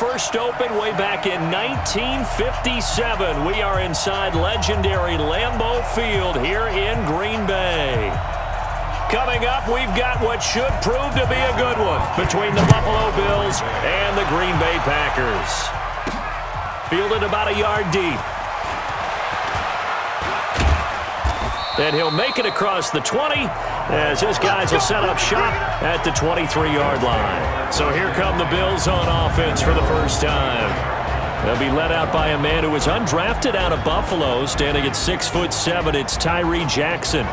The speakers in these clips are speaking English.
first opened way back in 1957. We are inside legendary Lambeau Field here in Green Bay. Coming up, we've got what should prove to be a good one between the Buffalo Bills and the Green Bay Packers. Fielded about a yard deep. And he'll make it across the 20 as his guys will set up shop at the 23-yard line. So here come the Bills on offense for the first time. They'll be led out by a man who was undrafted out of Buffalo, standing at 6'7". It's Tyree Jackson.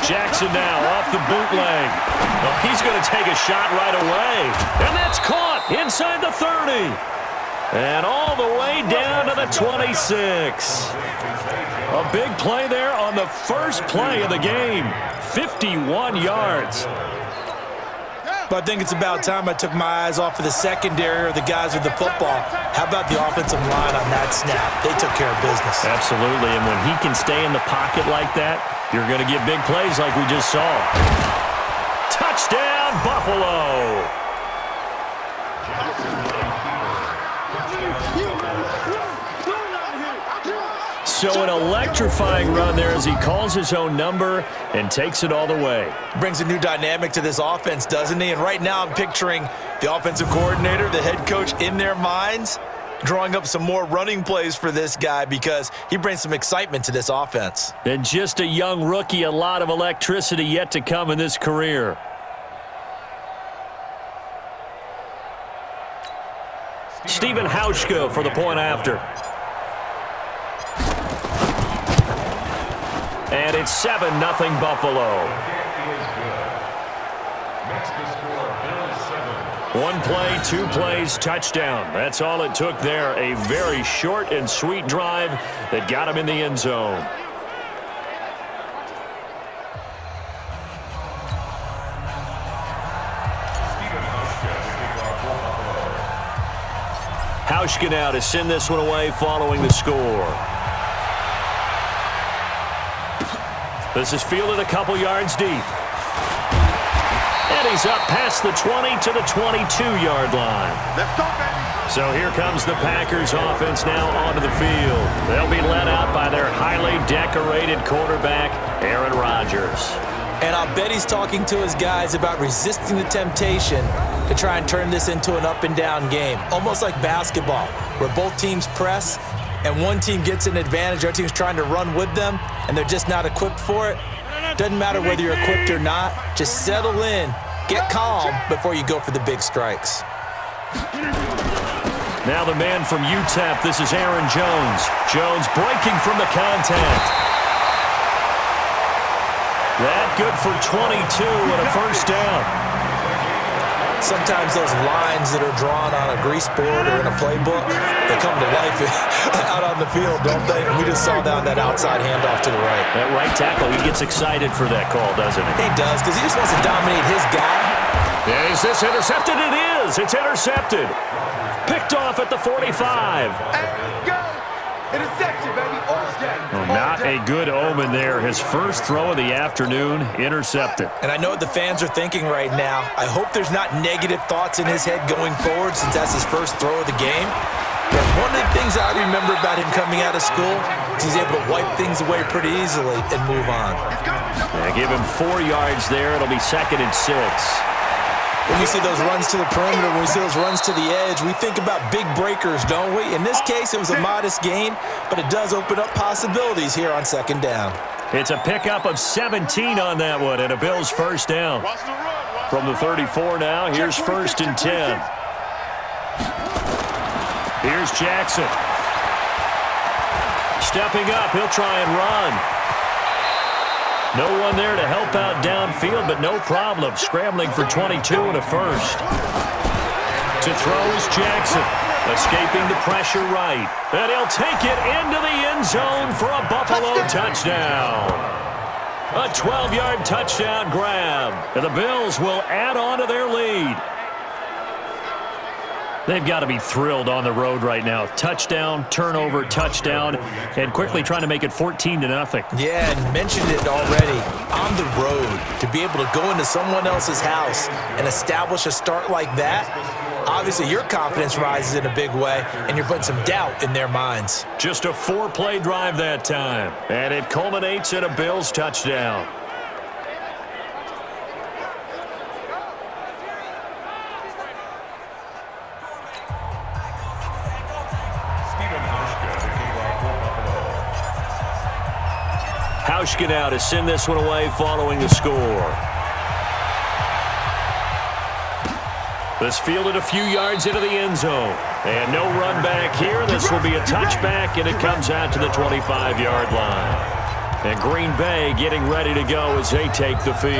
Jackson now off the bootleg. Oh, he's going to take a shot right away. And that's caught inside the 30. And all the way down to the 26. A big play there on the first play of the game. 51 yards. But I think it's about time I took my eyes off of the secondary or the guys with the football. How about the offensive line on that snap? They took care of business. Absolutely, and when he can stay in the pocket like that, you're going to get big plays like we just saw. Touchdown, Buffalo! So an electrifying run there as he calls his own number and takes it all the way. Brings a new dynamic to this offense, doesn't he? And right now I'm picturing the offensive coordinator, the head coach in their minds, drawing up some more running plays for this guy because he brings some excitement to this offense. And just a young rookie, a lot of electricity yet to come in this career. Stephen Hauschka for the point after. And it's 7-0 Buffalo. One play, 2 plays, touchdown. That's all it took there. A very short and sweet drive that got him in the end zone. Hauschka now to send this one away following the score. This is fielded a couple yards deep. And he's up past the 20 to the 22-yard line. So here comes the Packers offense now onto the field. They'll be led out by their highly decorated quarterback, Aaron Rodgers. And I'll bet he's talking to his guys about resisting the temptation to try and turn this into an up-and-down game. Almost like basketball, where both teams press, and one team gets an advantage, our team's trying to run with them, and they're just not equipped for it. Doesn't matter whether you're equipped or not. Just settle in, get calm before you go for the big strikes. Now the man from UTEP, this is Aaron Jones. Jones breaking from the contact. That good for 22 and a first down. Sometimes those lines that are drawn on a grease board or in a playbook, they come to life out on the field, don't they? We just saw down that outside handoff to the right. That right tackle, he gets excited for that call, doesn't he? He does, because he just wants to dominate his guy. Is this intercepted? It is. It's intercepted. Picked off at the 45. And go. Interception, baby. Well, not a good omen there. His first throw of the afternoon, intercepted. And I know what the fans are thinking right now. I hope there's not negative thoughts in his head going forward since that's his first throw of the game. But one of the things I remember about him coming out of school is he's able to wipe things away pretty easily and move on. Yeah, give him 4 yards there. It'll be 2nd and 6. When we see those runs to the perimeter, when we see those runs to the edge, we think about big breakers, don't we? In this case, it was a modest gain, but it does open up possibilities here on 2nd down. It's a pickup of 17 on that one, and a Bills first down. From the 34 now, here's 1st and 10. Here's Jackson. Stepping up, he'll try and run. No one there to help out downfield, but no problem. Scrambling for 22 and a first. To throw is Jackson. Escaping the pressure right. And he'll take it into the end zone for a Buffalo touchdown. A 12-yard touchdown grab. And the Bills will add on to their lead. They've got to be thrilled on the road right now. Touchdown, turnover, touchdown, and quickly trying to make it 14-0. Yeah, and mentioned it already. On the road, to be able to go into someone else's house and establish a start like that, obviously your confidence rises in a big way, and you're putting some doubt in their minds. Just a 4-play drive that time, and it culminates in a Bills touchdown. Hauschka now to send this one away following the score. This fielded a few yards into the end zone. And no run back here. This will be a touchback, and it comes out to the 25-yard line. And Green Bay getting ready to go as they take the field.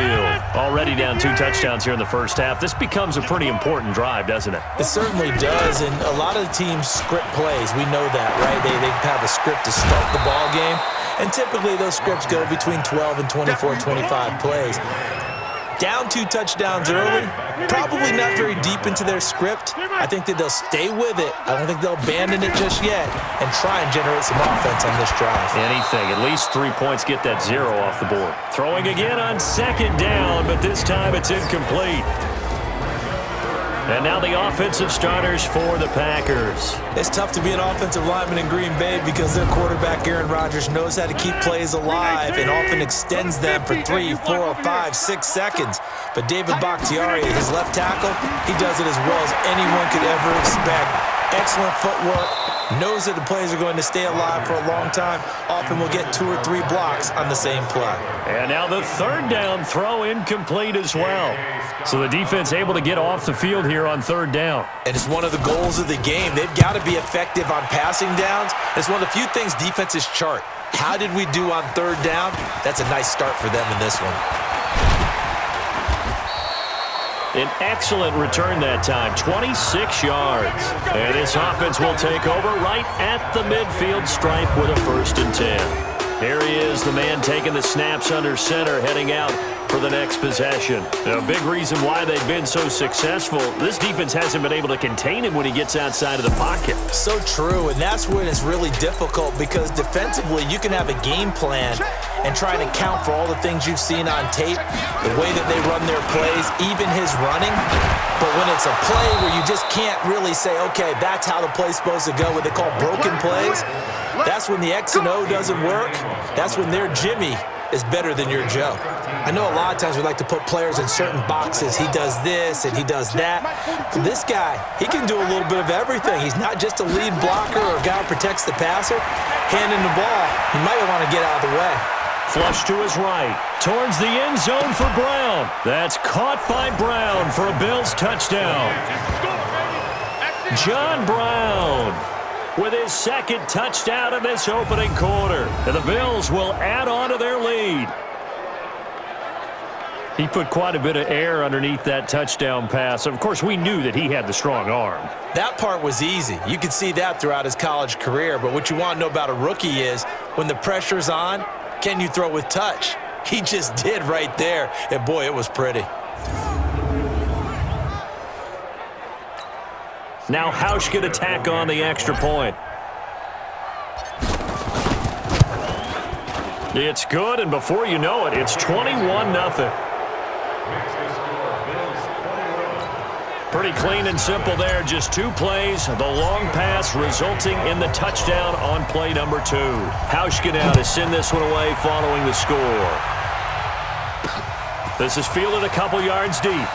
Already down 2 touchdowns here in the first half. This becomes a pretty important drive, doesn't it? It certainly does, and a lot of the teams script plays. We know that, right? They have a script to start the ball game, and typically those scripts go between 12 and 24, 25 plays. Down 2 touchdowns early, probably not very deep into their script. I think that they'll stay with it. I don't think they'll abandon it just yet and try and generate some offense on this drive. Anything, at least 3 points, get that 0 off the board. Throwing again on 2nd down, but this time it's incomplete. And now the offensive starters for the Packers. It's tough to be an offensive lineman in Green Bay because their quarterback, Aaron Rodgers, knows how to keep plays alive and often extends them for 3, 4, 5, 6 seconds. But David Bakhtiari, his left tackle, he does it as well as anyone could ever expect. Excellent footwork, knows that the plays are going to stay alive for a long time. Often will get 2 or 3 blocks on the same play. And now the 3rd down throw incomplete as well. So the defense able to get off the field here on 3rd down. And it's one of the goals of the game. They've got to be effective on passing downs. It's one of the few things defenses chart. How did we do on 3rd down? That's a nice start for them in this one. An excellent return that time, 26 yards. And this offense will take over right at the midfield stripe with a 1st and 10. Here he is, the man taking the snaps under center, heading out for the next possession. A big reason why they've been so successful, this defense hasn't been able to contain him when he gets outside of the pocket. So true, and that's when it's really difficult because defensively you can have a game plan and try to account for all the things you've seen on tape, the way that they run their plays, even his running. But when it's a play where you just can't really say, okay, that's how the play's supposed to go, what they call broken plays, that's when the X and O doesn't work. That's when their Jimmy is better than your Joe. I know a lot of times we like to put players in certain boxes. He does this and he does that. But this guy, he can do a little bit of everything. He's not just a lead blocker or a guy who protects the passer. Handing the ball, he might want to get out of the way. Flush to his right, towards the end zone for Brown. That's caught by Brown for a Bills touchdown. John Brown with his 2nd touchdown in this opening quarter. And the Bills will add on to their lead. He put quite a bit of air underneath that touchdown pass. Of course, we knew that he had the strong arm. That part was easy. You could see that throughout his college career. But what you want to know about a rookie is when the pressure's on, can you throw with touch? He just did right there. And boy, it was pretty. Now Hauschka to tack on the extra point. It's good, and before you know it, it's 21-0. Pretty clean and simple there. Just 2 plays. The long pass resulting in the touchdown on play number 2. Hauschka now to send this one away following the score. This is fielded a couple yards deep.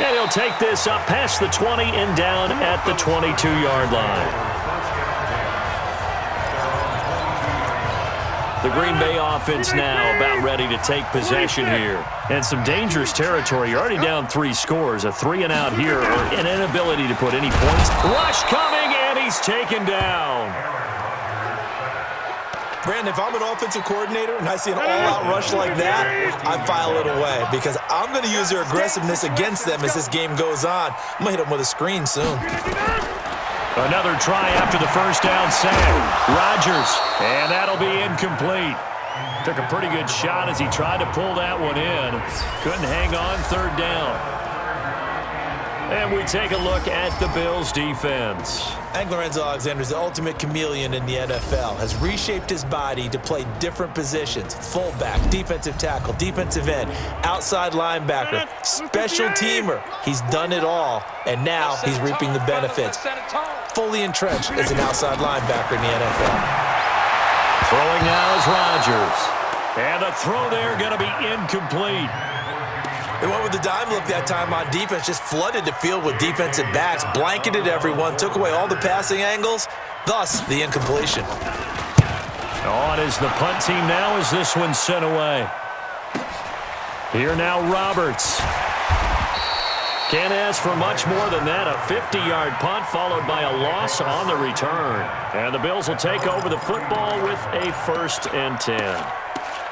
And he'll take this up past the 20 and down at the 22-yard line. The Green Bay offense now about ready to take possession here. And some dangerous territory. You're already down 3 scores. A 3-and-out here or an inability to put any points. Rush coming, and he's taken down. Brandon, if I'm an offensive coordinator and I see an all-out rush like that, I file it away because I'm going to use their aggressiveness against them as this game goes on. I'm going to hit them with a screen soon. Another try after the 1st down sack. Rodgers, and that'll be incomplete. Took a pretty good shot as he tried to pull that one in. Couldn't hang on, third down. And we take a look at the Bills' defense. Lorenzo Alexander is the ultimate chameleon in the NFL. Has reshaped his body to play different positions. Fullback, defensive tackle, defensive end, outside linebacker, special teamer. He's done it all, and now he's reaping the benefits. Fully entrenched as an outside linebacker in the NFL. Throwing now is Rodgers. And the throw there going to be incomplete. They went with the dime look that time on defense, just flooded the field with defensive backs, blanketed everyone, took away all the passing angles, thus the incompletion. On is the punt team now as this one's sent away. Here now Roberts. Can't ask for much more than that. A 50-yard punt followed by a loss on the return. And the Bills will take over the football with a 1st and 10.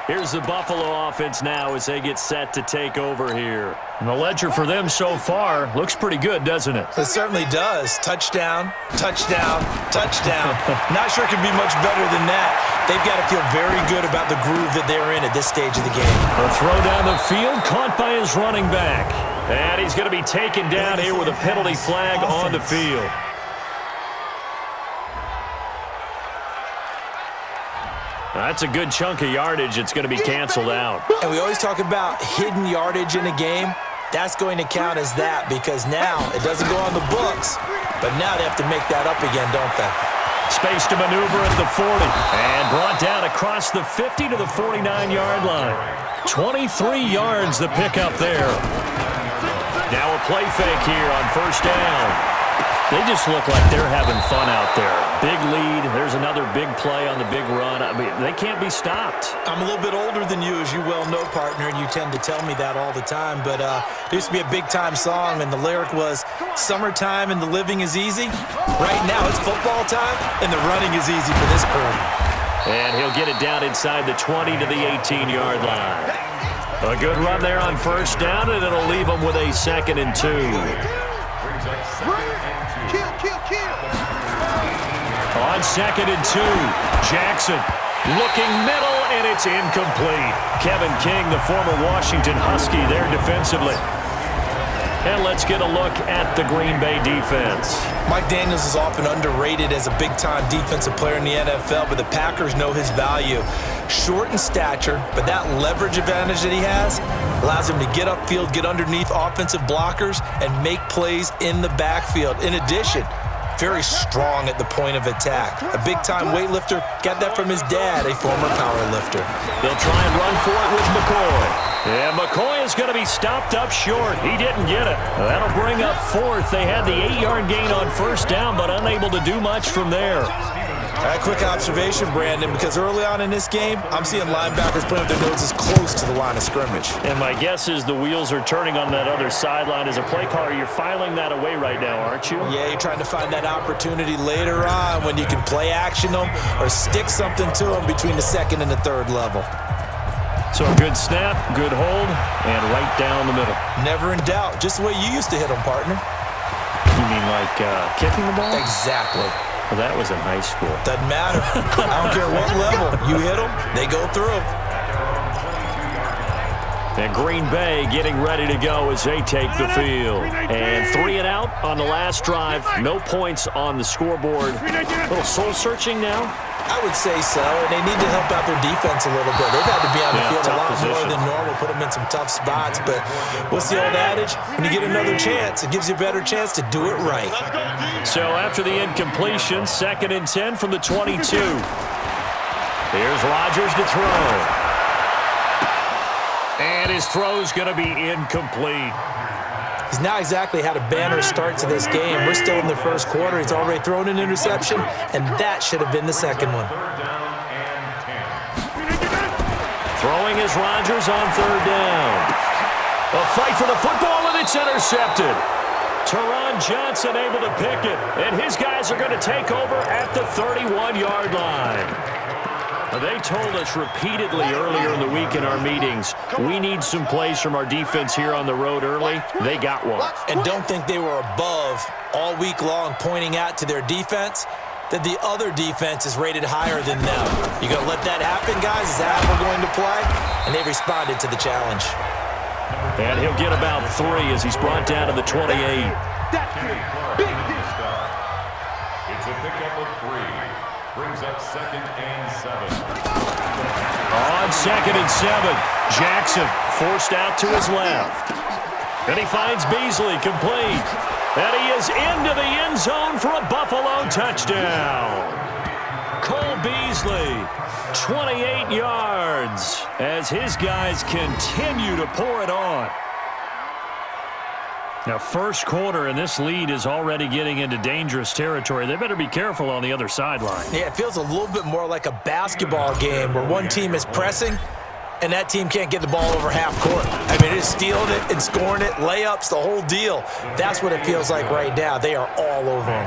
Here's the Buffalo offense now as they get set to take over here. And the ledger for them so far looks pretty good, doesn't it? It certainly does. Touchdown, touchdown, touchdown. Not sure it can be much better than that. They've got to feel very good about the groove that they're in at this stage of the game. A throw down the field, caught by his running back. And he's going to be taken down here with a penalty flag on the field. That's a good chunk of yardage. It's going to be canceled out. And we always talk about hidden yardage in a game. That's going to count as that because now it doesn't go on the books, but now they have to make that up again, don't they? Space to maneuver at the 40 and brought down across the 50 to the 49-yard line. 23 yards the pickup there. Now a play fake here on 1st down. They just look like they're having fun out there. Big lead. There's another big play on the big run. I mean, they can't be stopped. I'm a little bit older than you, as you well know, partner, and you tend to tell me that all the time. But there used to be a big-time song, and the lyric was, "Summertime and the living is easy." Right now, it's football time, and the running is easy for this crew. And he'll get it down inside the 20 to the 18-yard line. A good run there on 1st down, and it'll leave them with a 2nd and 2. On 2nd and 2, Jackson looking middle, and it's incomplete. Kevin King, the former Washington Husky, there defensively. And let's get a look at the Green Bay defense. Mike Daniels is often underrated as a big-time defensive player in the NFL, but the Packers know his value. Short in stature, but that leverage advantage that he has allows him to get upfield, get underneath offensive blockers, and make plays in the backfield. In addition, very strong at the point of attack. A big-time weightlifter, got that from his dad, a former power lifter. They'll try and run for it with McCoy. And McCoy is going to be stopped up short. He didn't get it. That'll bring up 4th. They had the 8-yard gain on 1st down, but unable to do much from there. A quick observation, Brandon, because early on in this game, I'm seeing linebackers putting their noses close to the line of scrimmage. And my guess is the wheels are turning on that other sideline. As a play caller, you're filing that away right now, aren't you? Yeah, you're trying to find that opportunity later on when you can play action them or stick something to them between the 2nd and the 3rd level. So a good snap, good hold, and right down the middle. Never in doubt. Just the way you used to hit them, partner. You mean like kicking the ball? Exactly. Well, that was in high school. Doesn't matter. I don't care what level. You hit them, they go through. And Green Bay getting ready to go as they take the field. And 3 and out on the last drive. No points on the scoreboard. A little soul-searching now? I would say so, and they need to help out their defense a little bit. They've had to be on the field a lot more than normal, put them in some tough spots. But what's the old adage? When you get another chance, it gives you a better chance to do it right. So after the incompletion, 2nd and 10 from the 22. Here's Rodgers to throw. And his throw's going to be incomplete. He's not exactly had a banner start to this game. We're still in the 1st quarter. He's already thrown an interception, and that should have been the 2nd one. Throwing is Rodgers on 3rd down. A fight for the football, and it's intercepted. Teron Johnson able to pick it, and his guys are going to take over at the 31-yard line. They told us repeatedly earlier in the week in our meetings, we need some plays from our defense here on the road early. They got one. And don't think they were above all week long pointing out to their defense. that the other defense is rated higher than them. You going to let that happen, guys? Is that how we're going to play? And they responded to the challenge. And he'll get about 3 as he's brought down to the 28. That's it. Big hit. It's a pickup of 3. Brings up 2nd and 7. On 2nd and 7, Jackson forced out to his left. And he finds Beasley complete. And he is into the end zone for a Buffalo touchdown. Cole Beasley, 28 yards, as his guys continue to pour it on. Now, first quarter, and this lead is already getting into dangerous territory. They better be careful on the other sideline. Yeah, it feels a little bit more like a basketball game where one team is pressing and that team can't get the ball over half court. I mean, it's stealing it and scoring it, layups, the whole deal. That's what it feels like right now. They are all over him.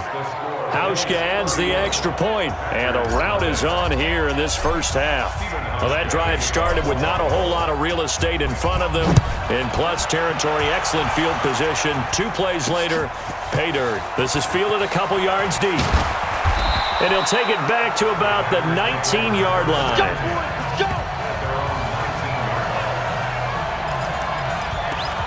Hauschka adds the extra point, and a rout is on here in this first half. Well, that drive started with not a whole lot of real estate in front of them. In plus territory, excellent field position. 2 plays later, pay dirt. This is fielded a couple yards deep. And he'll take it back to about the 19-yard line. Go, boys, go.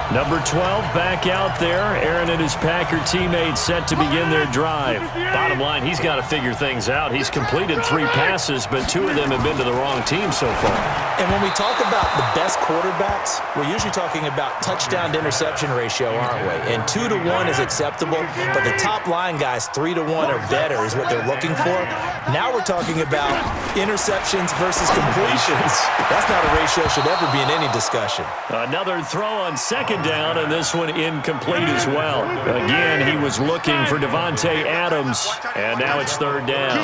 Number 12 back out there. Aaron and his Packer teammates set to begin their drive. Bottom line, he's got to figure things out. He's completed 3 passes, but 2 of them have been to the wrong team so far. And when we talk about the best quarterbacks, we're usually talking about touchdown to interception ratio, aren't we? And 2 to 1 is acceptable, but the top line guys, 3 to 1 or better is what they're looking for. Now we're talking about interceptions versus completions. That's not a ratio should ever be in any discussion. Another throw on 2nd down, and this one incomplete as well. Again, he was looking for Devontae Adams, and now it's 3rd down.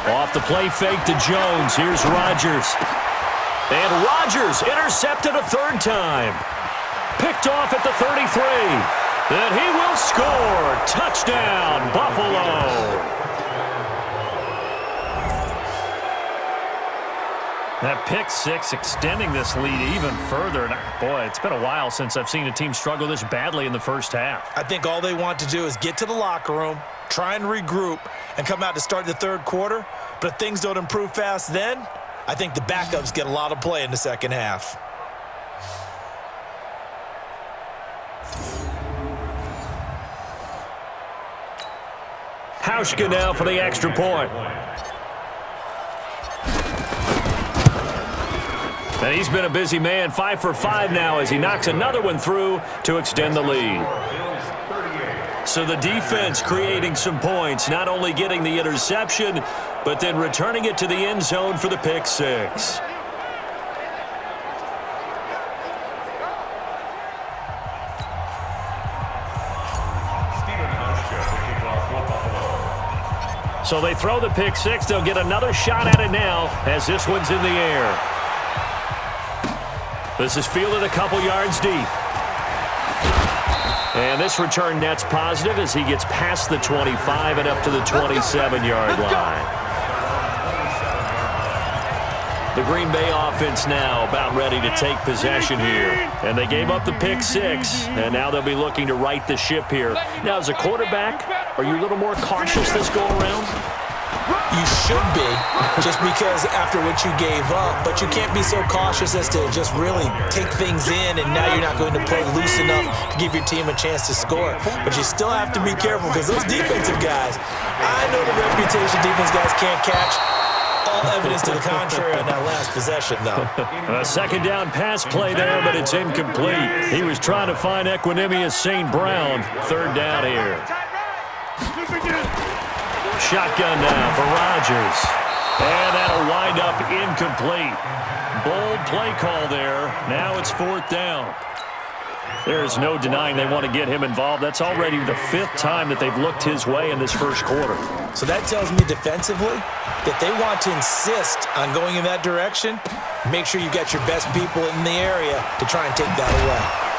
Off the play fake to Jones. Here's Rodgers. And Rodgers intercepted a 3rd time. Picked off at the 33. And he will score. Touchdown, Buffalo. That pick 6 extending this lead even further. And boy, it's been a while since I've seen a team struggle this badly in the first half. I think all they want to do is get to the locker room, try and regroup, and come out to start the 3rd quarter. But if things don't improve fast then, I think the backups get a lot of play in the second half. Hauschka now for the extra point. And he's been a busy man, 5 for 5 now as he knocks another one through to extend the lead. So the defense creating some points, not only getting the interception, but then returning it to the end zone for the pick 6. So they throw the pick 6. They'll get another shot at it now as this one's in the air. This is fielded a couple yards deep. And this return net's positive as he gets past the 25 and up to the 27-yard line. The Green Bay offense now about ready to take possession here. And they gave up the pick 6, and now they'll be looking to right the ship here. Now, as a quarterback, are you a little more cautious this go-around? You should be, just because after what you gave up, but you can't be so cautious as to just really take things in, and now you're not going to play loose enough to give your team a chance to score. But you still have to be careful because those defensive guys, I know the reputation defense guys can't catch. All evidence to the contrary on that last possession, though. A 2nd down pass play there, but it's incomplete. He was trying to find Equanimous St. Brown. 3rd down here. Shotgun now for Rodgers. And that'll wind up incomplete. Bold play call there. Now it's 4th down. There's no denying they want to get him involved. That's already the 5th time that they've looked his way in this first quarter. So that tells me defensively that they want to insist on going in that direction. Make sure you've got your best people in the area to try and take that away.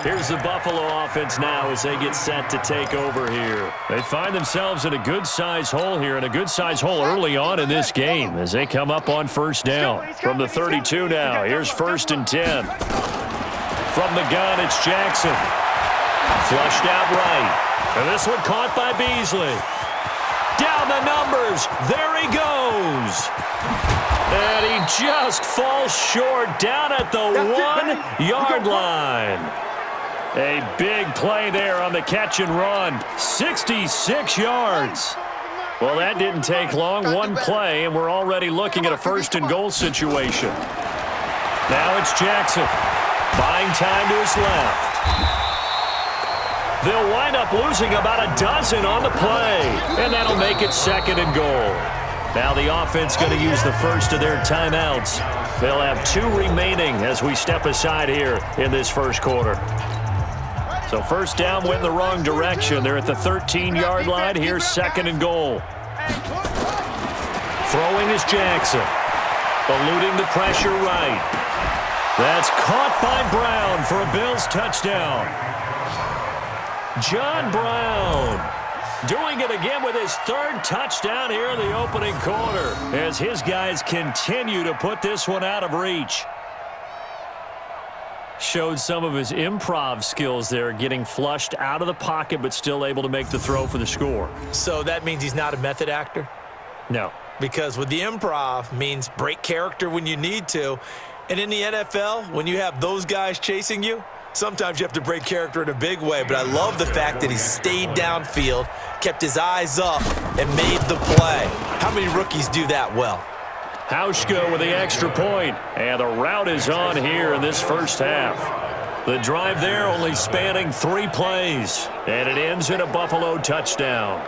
Here's the Buffalo offense now as they get set to take over here. They find themselves in a good-sized hole here, and a good-sized hole early on in this game as they come up on first down. From the 32 now, here's 1st and 10. From the gun, it's Jackson. Flushed out right. And this one caught by Beasley. Down the numbers. There he goes. And he just falls short down at the 1-yard line. A big play there on the catch and run. 66 yards. Well, that didn't take long. One play, and we're already looking at a 1st and goal situation. Now it's Jackson. Buying time to his left. They'll wind up losing about a dozen on the play, and that'll make it 2nd and goal. Now the offense going to use the first of their timeouts. They'll have 2 remaining as we step aside here in this first quarter. So first down went in the wrong direction. They're at the 13-yard line. Here's 2nd and goal. Throwing is Jackson. Eluding the pressure right. That's caught by Brown for a Bills touchdown. John Brown doing it again with his 3rd touchdown here in the opening quarter as his guys continue to put this one out of reach. Showed some of his improv skills there, getting flushed out of the pocket but still able to make the throw for the score. So that means he's not a method actor? No. Because with the improv means break character when you need to. And in the NFL, when you have those guys chasing you, sometimes you have to break character in a big way. But I love the fact that he stayed downfield, kept his eyes up, and made the play. How many rookies do that well? Hauschka with the extra point, and the route is on here in this first half. The drive there only spanning 3 plays, and it ends in a Buffalo touchdown.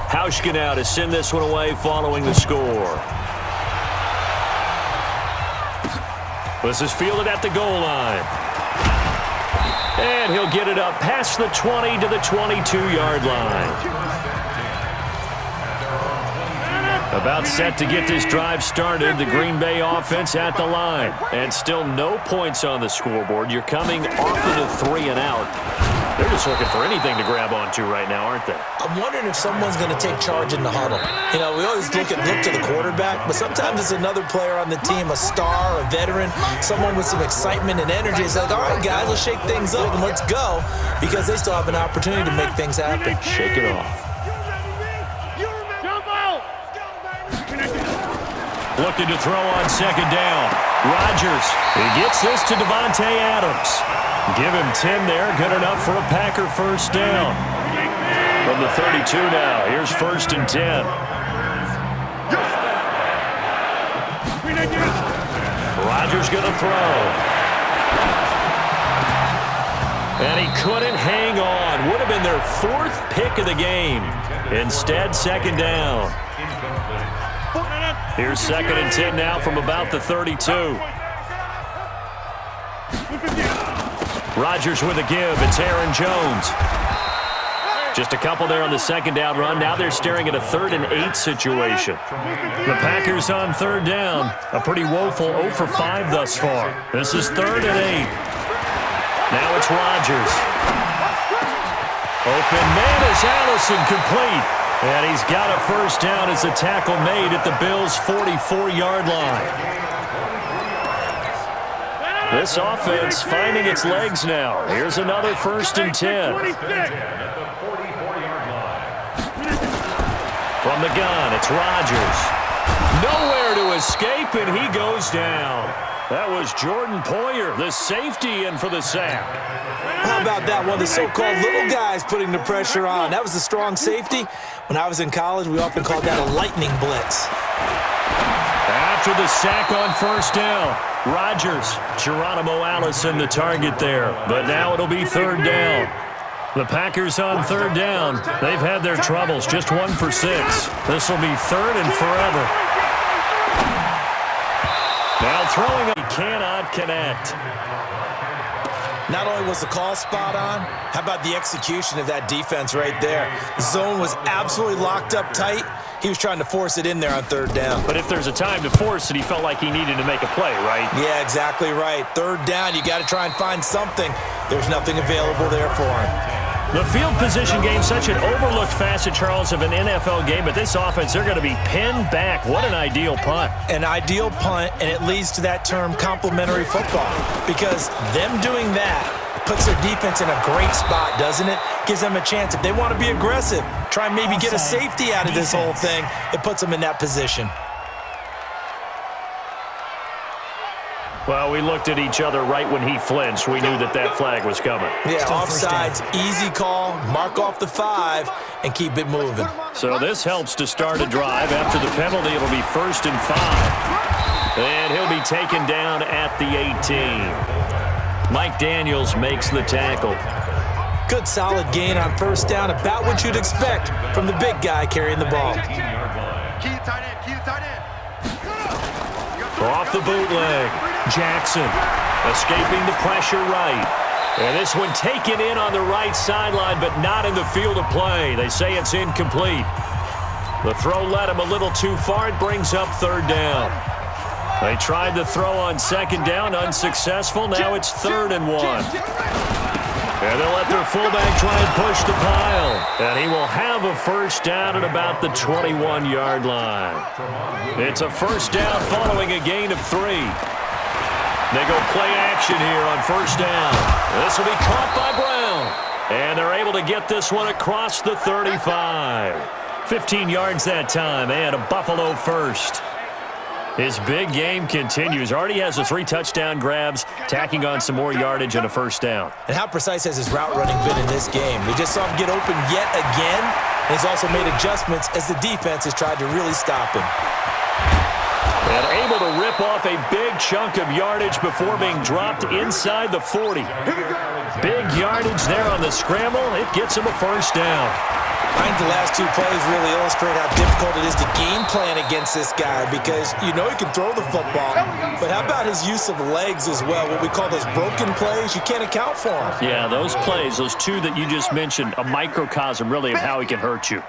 Hauschka now to send this one away following the score. This is fielded at the goal line. And he'll get it up past the 20 to the 22-yard line. About set to get this drive started, the Green Bay offense at the line. And still no points on the scoreboard. You're coming off of the 3 and out. They're just looking for anything to grab onto right now, aren't they? I'm wondering if someone's going to take charge in the huddle. You know, we always look to the quarterback, but sometimes it's another player on the team, a star, a veteran, someone with some excitement and energy. It's like, all right, guys, let's shake things up and let's go, because they still have an opportunity to make things happen. Shake it off. Looking to throw on 2nd down. Rodgers. He gets this to Devontae Adams. Give him 10 there. Good enough for a Packer 1st down. From the 32 now. Here's 1st and 10. Rodgers going to throw. And he couldn't hang on. Would have been their 4th pick of the game. Instead, 2nd down. Here's 2nd and 10 now from about the 32. Rodgers with a give. It's Aaron Jones. Just a couple there on the 2nd down run. Now they're staring at a 3rd and 8 situation. The Packers on 3rd down. A pretty woeful 0 for 5 thus far. This is 3rd and 8. Now it's Rodgers. Open man is Allison, complete. And he's got a 1st down as a tackle made at the Bills' 44-yard line. This offense finding its legs now. Here's another 1st and 10. From the gun, it's Rodgers. Nowhere to escape, and he goes down. That was Jordan Poyer, the safety, in for the sack. How about that one? The so-called little guys putting the pressure on. That was the strong safety. When I was in college, we often called that a lightning blitz. After the sack on 1st down, Rodgers, Geronimo Allison the target there. But now it'll be 3rd down. The Packers on 3rd down. They've had their troubles, just 1 for 6. This will be 3rd and forever. Now throwing, he cannot connect. Not only was the call spot on, how about the execution of that defense right there? The zone was absolutely locked up tight. He was trying to force it in there on third down. But if there's a time to force it, he felt like he needed to make a play, right? Yeah, exactly right. Third down, you got to try and find something. There's nothing available there for him. The field position game, such an overlooked facet, Charles, of an NFL game, but this offense, they're going to be pinned back. What an ideal punt. An ideal punt, and it leads to that term complementary football, because them doing that puts their defense in a great spot, doesn't it? Gives them a chance. If they want to be aggressive, try and maybe get a safety out of this whole thing, it puts them in that position. Well, we looked at each other right when he flinched. We knew that that flag was coming. Yeah, offsides, easy call, mark off the 5, and keep it moving. So this helps to start a drive. After the penalty, it'll be 1st and 5. And he'll be taken down at the 18. Mike Daniels makes the tackle. Good solid gain on first down, about what you'd expect from the big guy carrying the ball. Off the bootleg, Jackson escaping the pressure right. And this one taken in on the right sideline, but not in the field of play. They say it's incomplete. The throw led him a little too far. It brings up 3rd down. They tried to throw on 2nd down, unsuccessful. Now it's 3rd and 1. And they'll let their fullback try and push the pile. And he will have a 1st down at about the 21-yard line. It's a 1st down following a gain of 3. They go play action here on 1st down. This will be caught by Brown. And they're able to get this one across the 35. 15 yards that time and a Buffalo 1st. His big game continues. Already has the 3 touchdown grabs, tacking on some more yardage and a 1st down. And how precise has his route running been in this game? We just saw him get open yet again. And he's also made adjustments as the defense has tried to really stop him. And able to rip off a big chunk of yardage before being dropped inside the 40. Big yardage there on the scramble. It gets him a 1st down. I think the last 2 plays really illustrate how difficult it is to game plan against this guy, because you know he can throw the football, but how about his use of legs as well, what we call those broken plays? You can't account for them. Yeah, those plays, those 2 that you just mentioned, a microcosm really of how he can hurt you.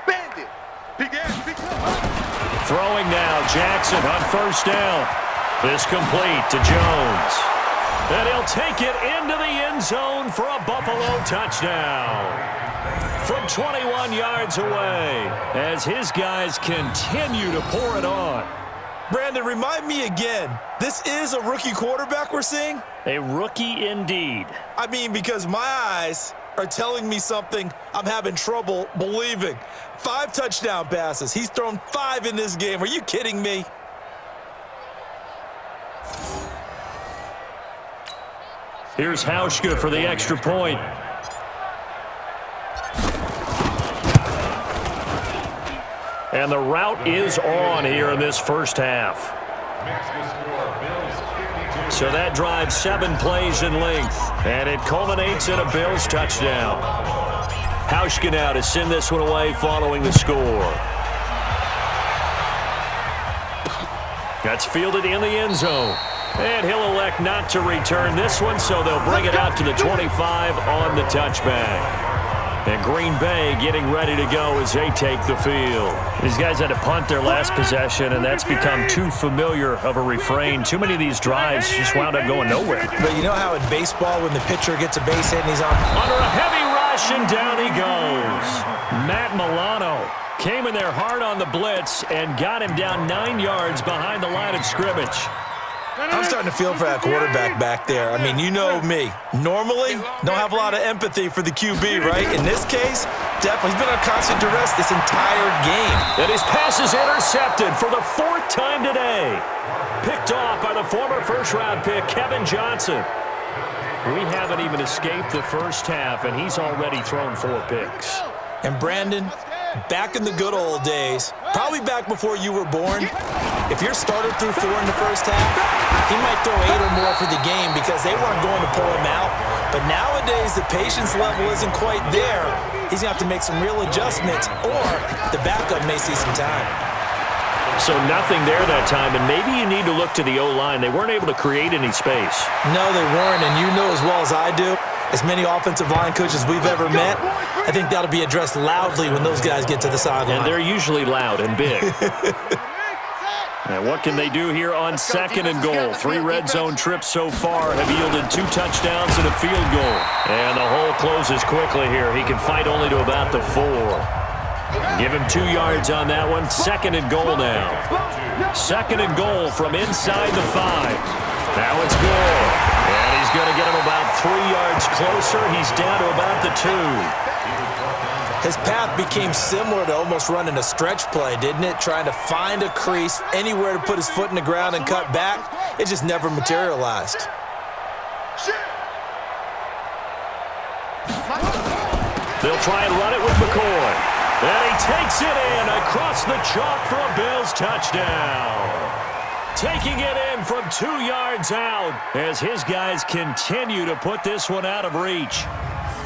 Throwing now, Jackson on 1st down. This complete to Jones. And he'll take it into the end zone for a Buffalo touchdown. From 21 yards away, as his guys continue to pour it on. Brandon, remind me again, this is a rookie quarterback we're seeing? A rookie indeed. I mean, because my eyes are telling me something I'm having trouble believing. 5 touchdown passes. He's thrown 5 in this game. Are you kidding me? Here's Hauschka for the extra point. And the route is on here in this 1st half. So that drives 7 plays in length. And it culminates in a Bills touchdown. Hauschka now to send this one away following the score. That's fielded in the end zone. And he'll elect not to return this one, so they'll bring it out to the 25 on the touchback. And Green Bay getting ready to go as they take the field. These guys had to punt their last possession, and that's become too familiar of a refrain. Too many of these drives just wound up going nowhere. But you know how in baseball when the pitcher gets a base hit and he's on under a heavy rush, and down he goes. Matt Milano came in there hard on the blitz and got him down 9 yards behind the line of scrimmage. I'm starting to feel for that quarterback back there. I mean, you know me. Normally, don't have a lot of empathy for the QB, right? In this case, definitely he's been on constant duress this entire game. And his pass is intercepted for the 4th time today. Picked off by the former 1st-round pick, Kevin Johnson. We haven't even escaped the 1st half, and he's already thrown 4 picks. And Brandon, back in the good old days, probably back before you were born, if your starter threw 4 in the 1st half, he might throw 8 or more for the game because they weren't going to pull him out. But nowadays, the patience level isn't quite there. He's going to have to make some real adjustments, or the backup may see some time. So nothing there that time, and maybe you need to look to the O-line. They weren't able to create any space. No, they weren't, and you know as well as I do, As many offensive line coaches we've ever met, I think that'll be addressed loudly when those guys get to the sideline. And they're usually loud and big. And what can they do here on 2nd and goal? 3 red zone trips so far have yielded 2 touchdowns and a field goal. And the hole closes quickly here. He can fight only to about the 4. Give him 2 yards on that one. 2nd and goal now. 2nd and goal from inside the 5. Now it's good. And he's going to get him about 3 yards closer. He's down to about the 2. His path became similar to almost running a stretch play, didn't it? Trying to find a crease, anywhere to put his foot in the ground and cut back. It just never materialized. They'll try and run it with McCoy. And he takes it in across the chalk for a Bills touchdown. Taking it in from 2 yards out as his guys continue to put this one out of reach.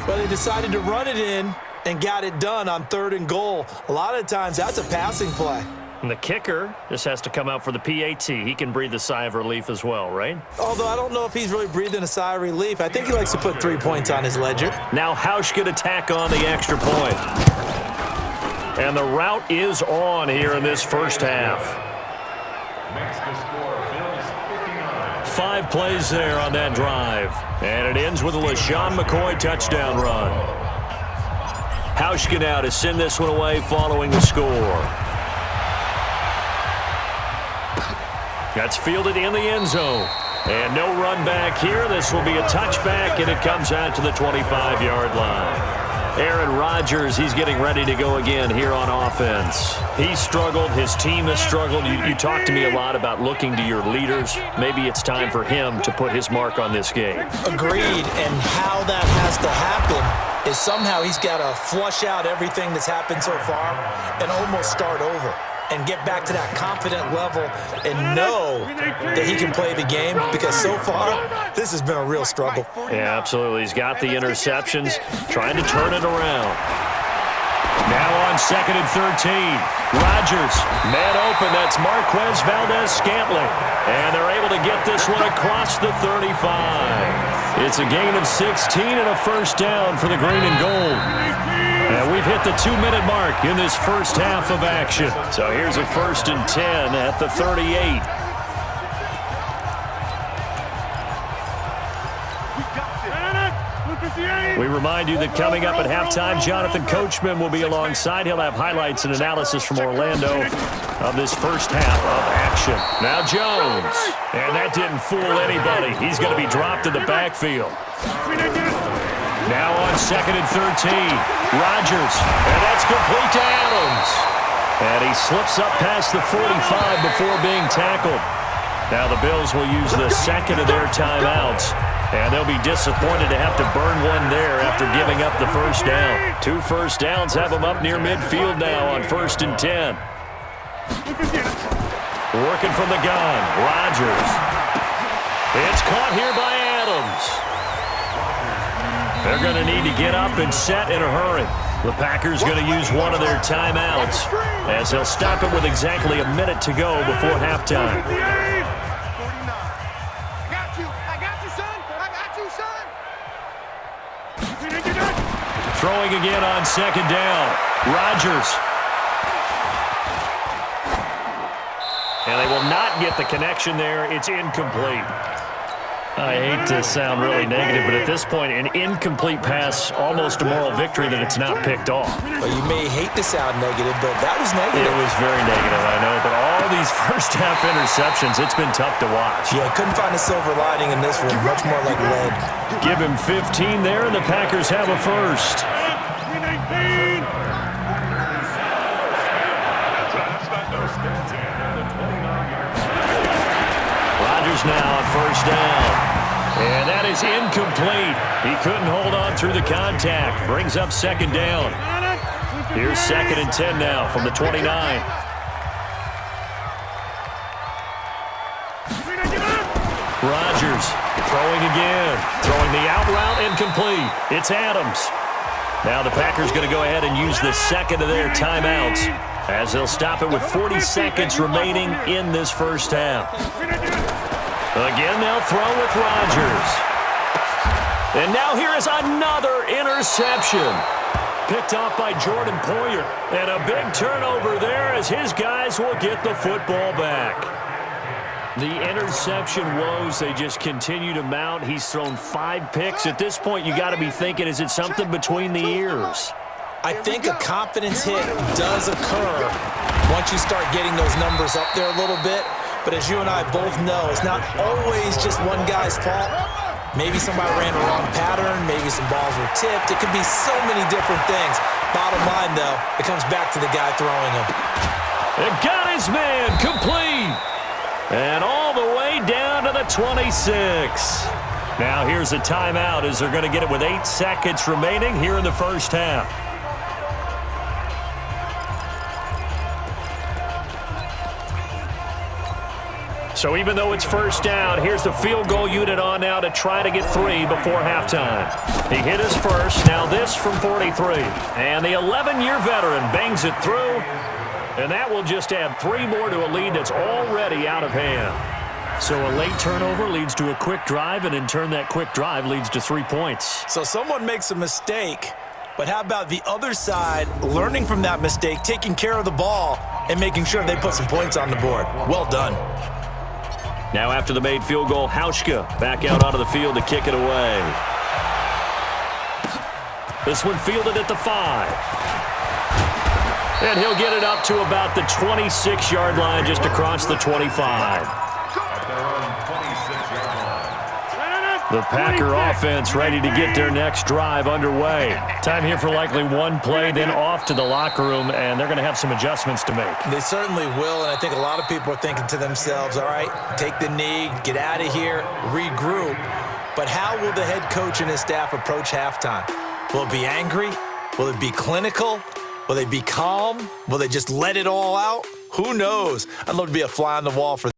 Well, they decided to run it in and got it done on 3rd and goal. A lot of times, that's a passing play. And the kicker just has to come out for the PAT. He can breathe a sigh of relief as well, right? Although I don't know if he's really breathing a sigh of relief. I think he likes to put 3 points on his ledger. Now Hausch could attack on the extra point. And the route is on here in this first half. Makes the score, Bills 59. 5 plays there on that drive. And it ends with a LaShawn McCoy touchdown run. Hauschka now to send this one away following the score. That's fielded in the end zone. And no run back here. This will be a touchback, and it comes out to the 25-yard line. Aaron Rodgers, he's getting ready to go again here on offense. He's struggled. His team has struggled. You talk to me a lot about looking to your leaders. Maybe it's time for him to put his mark on this game. Agreed, and how that has to happen is somehow he's got to flush out everything that's happened so far and almost start over and get back to that confident level and know that he can play the game, because so far, this has been a real struggle. Yeah, absolutely. He's got the interceptions, trying to turn it around. Now on 2nd and 13. Rodgers, man open. That's Marquez Valdez-Scantling. And they're able to get this one across the 35. It's a gain of 16 and a first down for the green and gold. And we've hit the 2-minute mark in this first half of action. So here's a 1st and 10 at the 38. We remind you that coming up at halftime, Jonathan Coachman will be alongside. He'll have highlights and analysis from Orlando of this first half of action. Now Jones. And that didn't fool anybody. He's going to be dropped in the backfield. Now on 2nd and 13. Rodgers. And that's complete to Adams. And he slips up past the 45 before being tackled. Now the Bills will use the second of their timeouts. And they'll be disappointed to have to burn one there after giving up the first down. 2 first downs have them up near midfield now on 1st and 10. Working from the gun, Rodgers. It's caught here by Adams. They're going to need to get up and set in a hurry. The Packers going to use one of their timeouts as they'll stop it with exactly a minute to go before halftime. Throwing again on 2nd down. Rodgers. And they will not get the connection there. It's incomplete. I hate to sound really negative, but at this point, an incomplete pass, almost a moral victory that it's not picked off. Well, you may hate to sound negative, but that was negative. It was very negative, I know. But all these first-half interceptions, it's been tough to watch. Yeah, couldn't find a silver lining in this one. Much more like lead. Give him 15 there, and the Packers have a first. Rodgers now on 1st down. And that is incomplete. He couldn't hold on through the contact. Brings up 2nd down. Here's 2nd and 10 now from the 29. Rodgers throwing again. Throwing the out route incomplete. It's Adams. Now the Packers going to go ahead and use the second of their timeouts as they'll stop it with 40 seconds remaining in this first half. Again, they'll throw with Rodgers. And now here is another interception. Picked off by Jordan Poyer. And a big turnover there as his guys will get the football back. The interception woes, they just continue to mount. He's thrown 5 picks. At this point, you got to be thinking, is it something between the ears? I think a confidence hit does occur once you start getting those numbers up there a little bit. But as you and I both know, it's not always just one guy's fault. Maybe somebody ran the wrong pattern. Maybe some balls were tipped. It could be so many different things. Bottom line, though, it comes back to the guy throwing them. It got his man complete. And all the way down to the 26. Now here's a timeout as they're going to get it with 8 seconds remaining here in the first half. So even though it's first down, here's the field goal unit on now to try to get 3 before halftime. He hit his first. Now this from 43. And the 11-year veteran bangs it through. And that will just add 3 more to a lead that's already out of hand. So a late turnover leads to a quick drive, and in turn that quick drive leads to 3 points. So someone makes a mistake, but how about the other side learning from that mistake, taking care of the ball, and making sure they put some points on the board? Well done. Now after the made field goal, Hauschka back out onto the field to kick it away. This one fielded at the 5. And he'll get it up to about the 26-yard line just across the 25. At their own 26-yard line. The Packer offense ready to get their next drive underway. Time here for likely one play, then off to the locker room, and they're going to have some adjustments to make. They certainly will, and I think a lot of people are thinking to themselves, all right, take the knee, get out of here, regroup. But how will the head coach and his staff approach halftime? Will it be angry? Will it be clinical? Will they be calm? Will they just let it all out? Who knows? I'd love to be a fly on the wall for